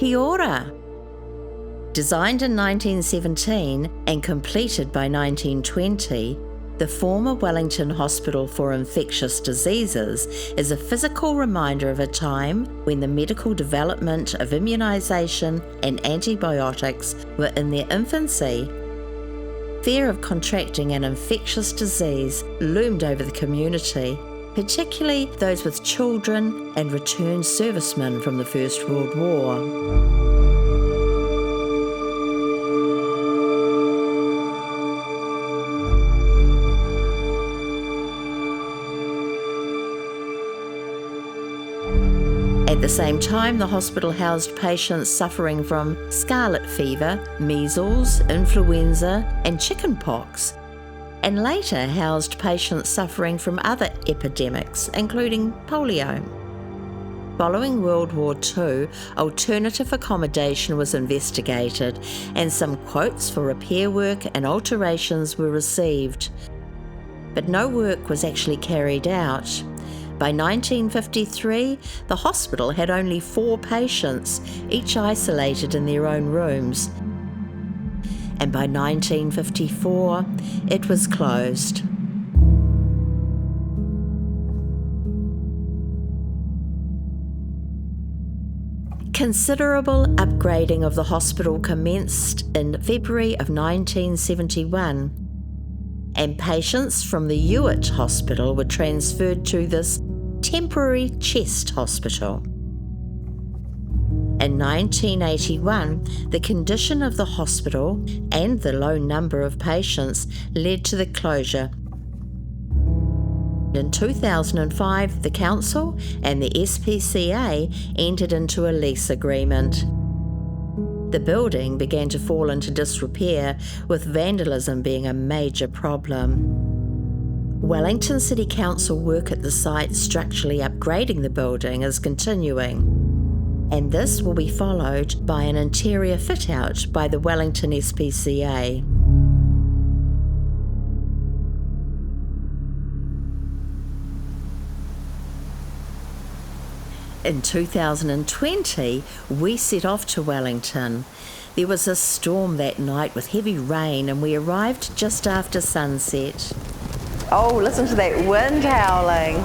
Kia ora. Designed in 1917 and completed by 1920, the former Wellington Hospital for Infectious Diseases is a physical reminder of a time when the medical development of immunisation and antibiotics were in their infancy. Fear of contracting an infectious disease loomed over the community, particularly those with children and returned servicemen from the First World War. At the same time, the hospital housed patients suffering from scarlet fever, measles, influenza, and chickenpox, and later housed patients suffering from other epidemics, including polio. Following World War II, alternative accommodation was investigated, and some quotes for repair work and alterations were received. But no work was actually carried out. By 1953, the hospital had only 4 patients, each isolated in their own rooms. And by 1954, it was closed. Considerable upgrading of the hospital commenced in February of 1971. And patients from the Ewart Hospital were transferred to this temporary chest hospital. In 1981, the condition of the hospital and the low number of patients led to the closure. In 2005, the Council and the SPCA entered into a lease agreement. The building began to fall into disrepair, with vandalism being a major problem. Wellington City Council work at the site structurally upgrading the building is continuing, and this will be followed by an interior fit-out by the Wellington SPCA. In 2020, we set off to Wellington. There was a storm that night with heavy rain, and we arrived just after sunset. Oh, listen to that wind howling.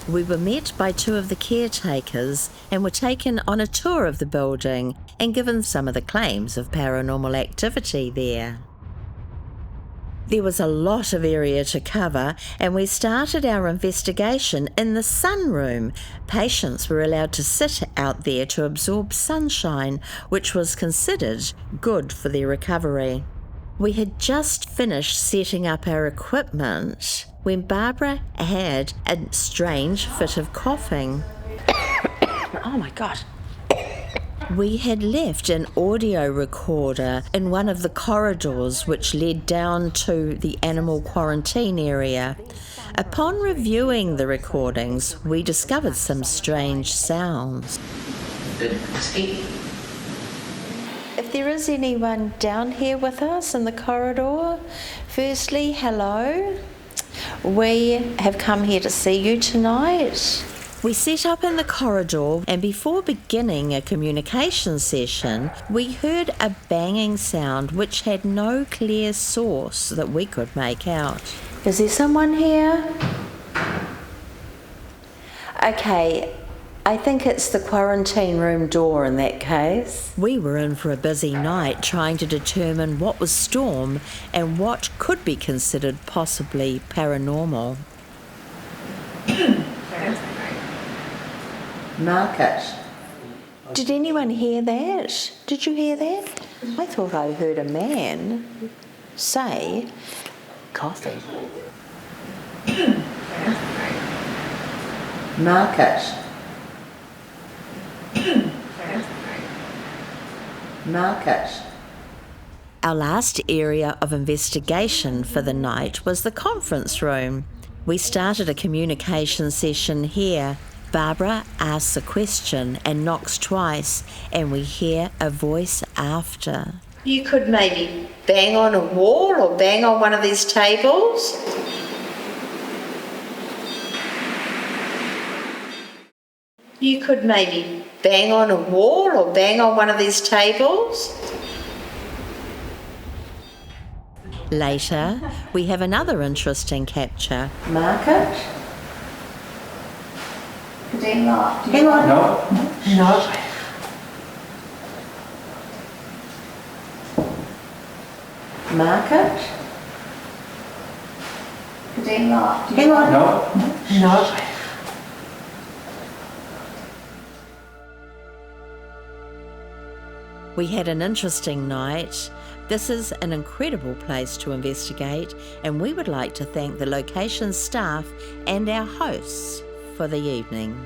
We were met by 2 of the caretakers and were taken on a tour of the building and given some of the claims of paranormal activity there. There was a lot of area to cover, and we started our investigation in the sunroom. Patients were allowed to sit out there to absorb sunshine, which was considered good for their recovery. We had just finished setting up our equipment when Barbara had a strange fit of coughing. Oh my God. We had left an audio recorder in one of the corridors which led down to the animal quarantine area. Upon reviewing the recordings, we discovered some strange sounds. If there is anyone down here with us in the corridor, firstly, hello. We have come here to see you tonight. We set up in the corridor, and before beginning a communication session, we heard a banging sound which had no clear source that we could make out. Is there someone here? Okay, I think it's the quarantine room door in that case. We were in for a busy night trying to determine what was storm and what could be considered possibly paranormal. Market. Did anyone hear that? Did you hear that? I thought I heard a man say coffee. Market. Market. Our last area of investigation for the night was the conference room. We started a communication session here. Barbara asks a question and knocks twice, and we hear a voice after. You could maybe bang on a wall or bang on one of these tables. You could maybe bang on a wall or bang on one of these tables. Later, we have another interesting capture. Mark it. Hang on. No. Mark it. Hang on. No. We had an interesting night. This is an incredible place to investigate, and we would like to thank the location staff and our hosts for the evening.